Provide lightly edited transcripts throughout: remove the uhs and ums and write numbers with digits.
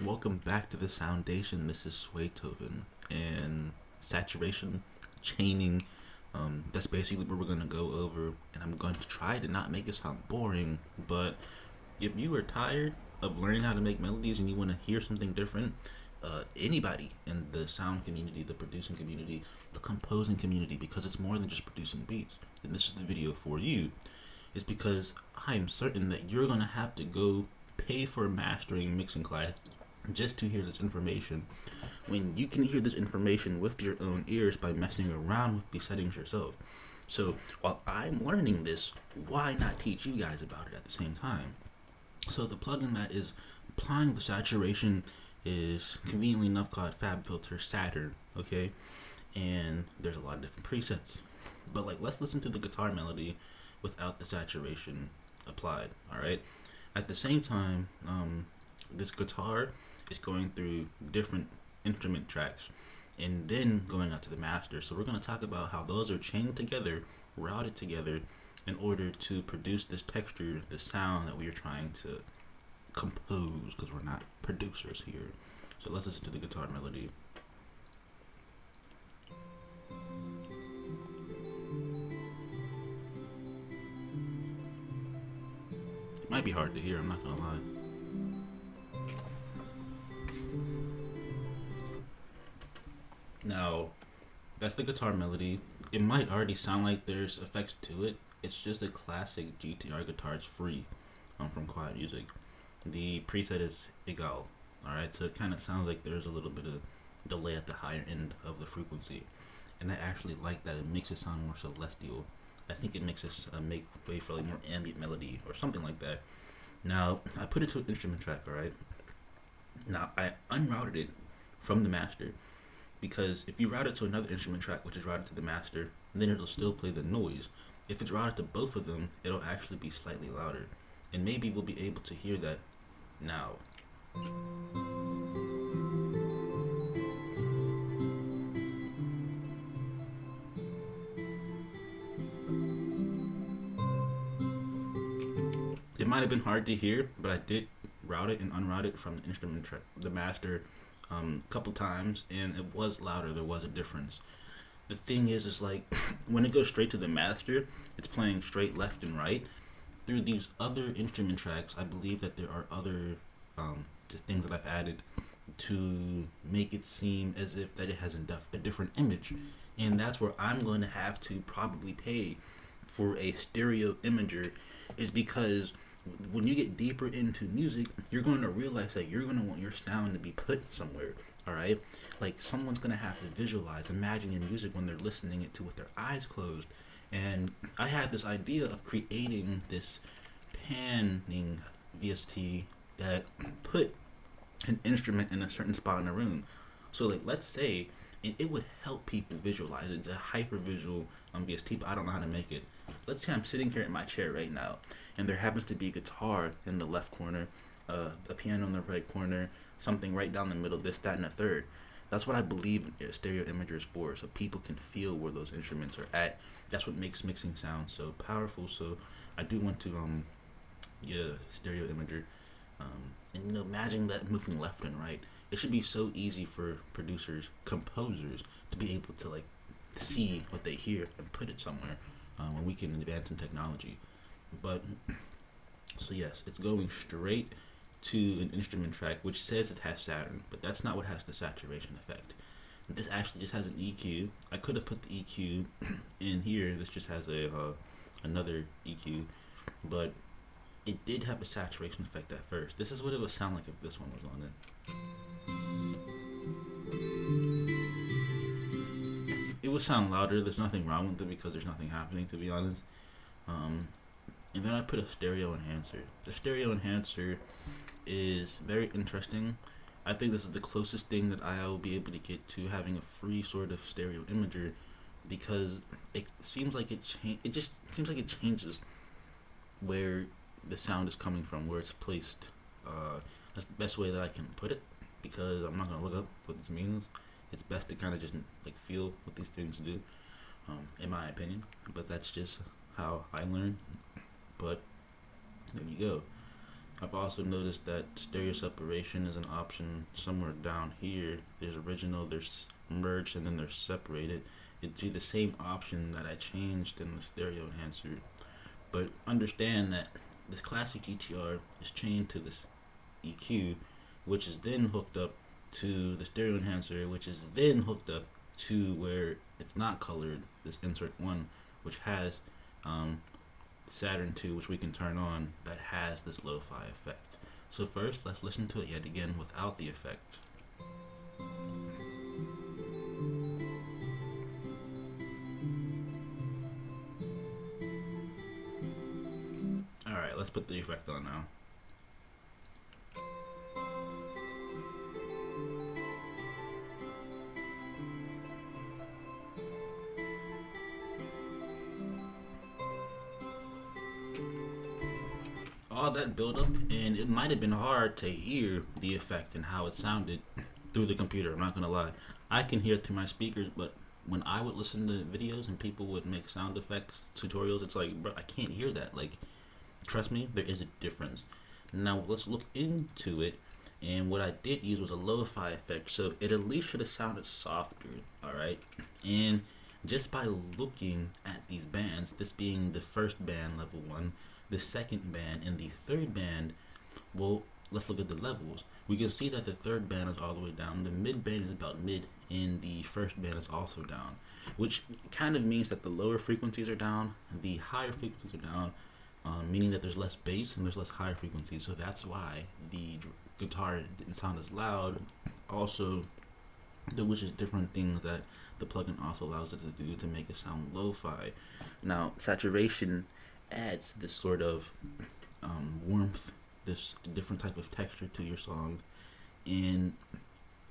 Welcome back to the Soundation. This is Swaytoven and saturation, chaining. That's basically what we're gonna go over, and I'm going to try to not make it sound boring. But if you are tired of learning how to make melodies and you want to hear something different, anybody in the sound community, the producing community, the composing community, because it's more than just producing beats, and this is the video for you, is because I am certain that you're gonna have to go pay for a mastering mixing class just to hear this information when you can hear this information with your own ears by messing around with the settings yourself. So while I'm learning this, why not teach you guys about it at the same time? So the plugin that is applying the saturation is conveniently enough called Fab Filter Saturn, okay? And there's a lot of different presets. But like let's listen to the guitar melody without the saturation applied, all right? At the same time, this guitar is going through different instrument tracks and then going out to the master. So we're going to talk about how those are chained together, routed together in order to produce this texture, the sound that we are trying to compose, because we're not producers here. So let's listen to the guitar melody. It might be hard to hear, I'm not gonna lie. Now, that's the guitar melody. It might already sound like there's effects to it. It's just a classic GTR guitar. It's free from Quiet Music. The preset is egal. Alright, so it kind of sounds like there's a little bit of delay at the higher end of the frequency. And I actually like that. It makes it sound more celestial. I think it makes us make way for like more ambient melody or something like that. Now, I put it to an instrument track, alright? Now, I unrouted it from the master because if you route it to another instrument track, which is routed to the master, then it'll still play the noise. If it's routed to both of them, it'll actually be slightly louder. And maybe we'll be able to hear that now. It might have been hard to hear, but I did route it and unroute it from the instrument track, the master, a couple times, and it was louder. There was a difference. The thing is like when it goes straight to the master, it's playing straight left and right. Through these other instrument tracks, I believe that there are other just things that I've added to make it seem as if that it has a different image, and that's where I'm going to have to probably pay for a stereo imager, is because when you get deeper into music, you're going to realize that you're going to want your sound to be put somewhere. All right, like someone's going to have to visualize, imagine your music when they're listening it to with their eyes closed. And I had this idea of creating this panning VST that put an instrument in a certain spot in the room. So like let's say it would help people visualize. It's a hyper visual VST, but I don't know how to make it. Let's say I'm sitting here in my chair right now, and there happens to be a guitar in the left corner, a piano in the right corner, something right down the middle, this, that, and a third. That's what I believe stereo imagers for, so people can feel where those instruments are at. That's what makes mixing sound so powerful. So I do want to get a stereo imager, and imagine that moving left and right. It should be so easy for producers, composers, to be able to like see what they hear and put it somewhere when we can advance in technology. But so yes, it's going straight to an instrument track which says it has Saturn, but that's not what has the saturation effect. This actually just has an EQ. I could have put the EQ in here. This just has a another EQ, but it did have a saturation effect at first. This is what it would sound like if this one was on it. It would sound louder. There's nothing wrong with it because there's nothing happening, to be honest. And then I put a stereo enhancer. The stereo enhancer is very interesting. I think this is the closest thing that I will be able to get to having a free sort of stereo imager, because it seems like it just seems like it changes where the sound is coming from, where it's placed. That's the best way that I can put it, because I'm not gonna look up what this means. It's best to kind of just like feel what these things do, in my opinion. But that's just how I learn. But there you go. I've also noticed that stereo separation is an option somewhere down here. There's original, there's merged, and then there's separated. It'd be the same option that I changed in the stereo enhancer. But understand that this classic GTR is chained to this EQ, which is then hooked up to the stereo enhancer, which is then hooked up to where it's not colored, this insert 1, which has Saturn 2, which we can turn on, that has this lo-fi effect. So first, let's listen to it yet again without the effect. Alright, let's put the effect on now. All that build up, and it might have been hard to hear the effect and how it sounded through the computer. I'm not gonna lie, I can hear it through my speakers, but when I would listen to videos and people would make sound effects tutorials, it's like, bro, I can't hear that. Like, trust me, there is a difference. Now let's look into it, and what I did use was a lo-fi effect, so it at least should have sounded softer. All right, and just by looking at these bands, this being the first band, level 1, the second band, and the third band, well, let's look at the levels. We can see that the third band is all the way down, the mid band is about mid, and the first band is also down, which kind of means that the lower frequencies are down, the higher frequencies are down, meaning that there's less bass and there's less higher frequencies. So that's why the guitar didn't sound as loud. Also, which is different things that the plugin also allows it to do to make it sound lo-fi. Now, saturation adds this sort of warmth, this different type of texture to your song, and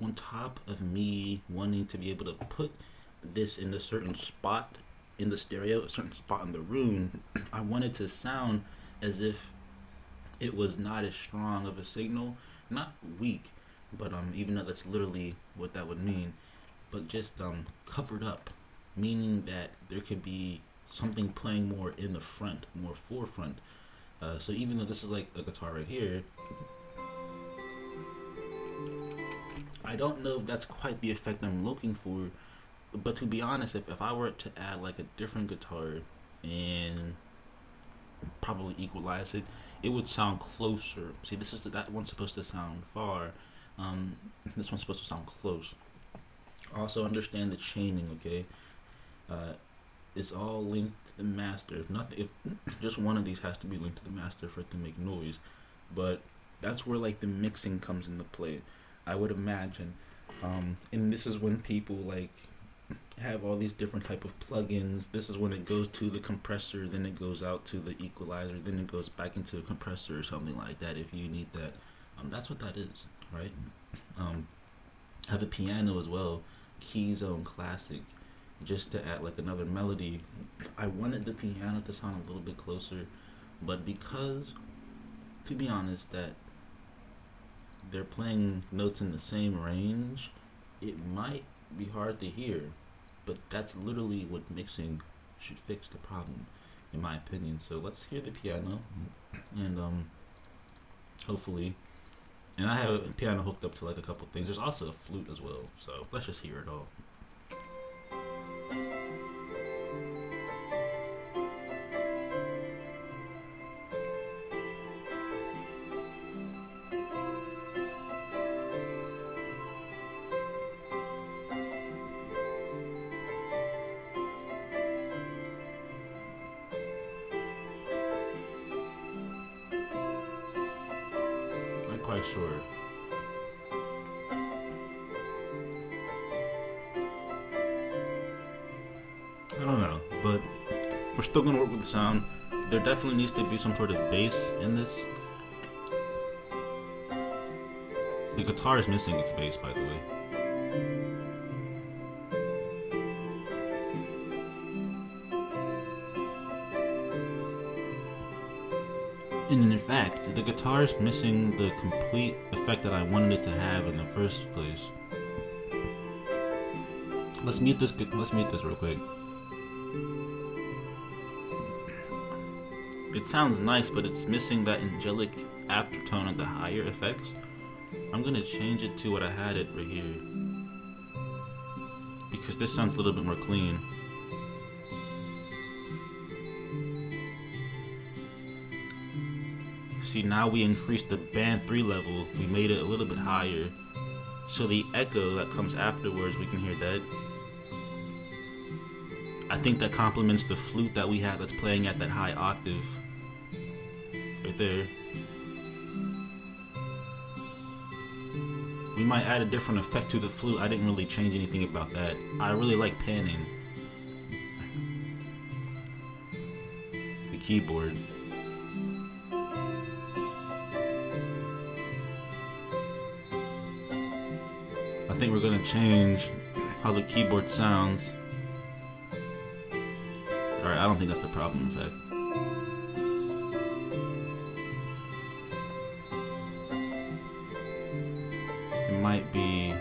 on top of me wanting to be able to put this in a certain spot in the stereo, a certain spot in the room, I wanted to sound as if it was not as strong of a signal, not weak, but even though that's literally what that would mean, but just covered up, meaning that there could be something playing more in the front, more forefront. So even though this is like a guitar right here, I don't know if that's quite the effect I'm looking for. But to be honest, if I were to add like a different guitar and probably equalize it, it would sound closer. See, this is that one's supposed to sound far. This one's supposed to sound close. Also understand the chaining, okay? It's all linked to the master. If nothing, if just one of these has to be linked to the master for it to make noise, but that's where like the mixing comes into play, I would imagine. And this is when people like have all these different type of plugins. This is when it goes to the compressor, then it goes out to the equalizer, then it goes back into the compressor or something like that if you need that. That's what that is, right? I have a piano as well, Keyzone Classic, just to add like another melody. I wanted the piano to sound a little bit closer, but because, to be honest, that they're playing notes in the same range, it might be hard to hear, but that's literally what mixing should fix the problem, in my opinion. So let's hear the piano, and hopefully, and I have a piano hooked up to like a couple things. There's also a flute as well, so let's just hear it all. Quite sure. I don't know, but we're still gonna work with the sound. There definitely needs to be some sort of bass in this. The guitar is missing its bass, by the way. And in fact, the guitar is missing the complete effect that I wanted it to have in the first place. Let's mute this real quick. It sounds nice, but it's missing that angelic aftertone at the higher effects. I'm gonna change it to what I had it right here, because this sounds a little bit more clean. See, now we increased the band 3 level, we made it a little bit higher, so the echo that comes afterwards, we can hear that. I think that complements the flute that we had that's playing at that high octave right there. We might add a different effect to the flute. I didn't really change anything about that. I really like panning the keyboard. I think we're gonna change how the keyboard sounds. Alright, I don't think that's the problem effect. It might be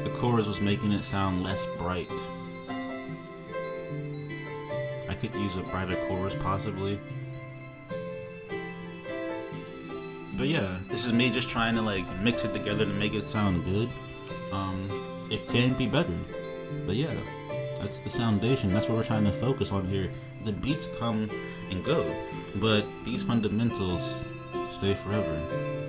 the chorus was making it sound less bright. I could use a brighter chorus possibly. But yeah, this is me just trying to like mix it together to make it sound good. It can be better, but yeah, that's the Soundation. That's what we're trying to focus on here. The beats come and go, but these fundamentals stay forever.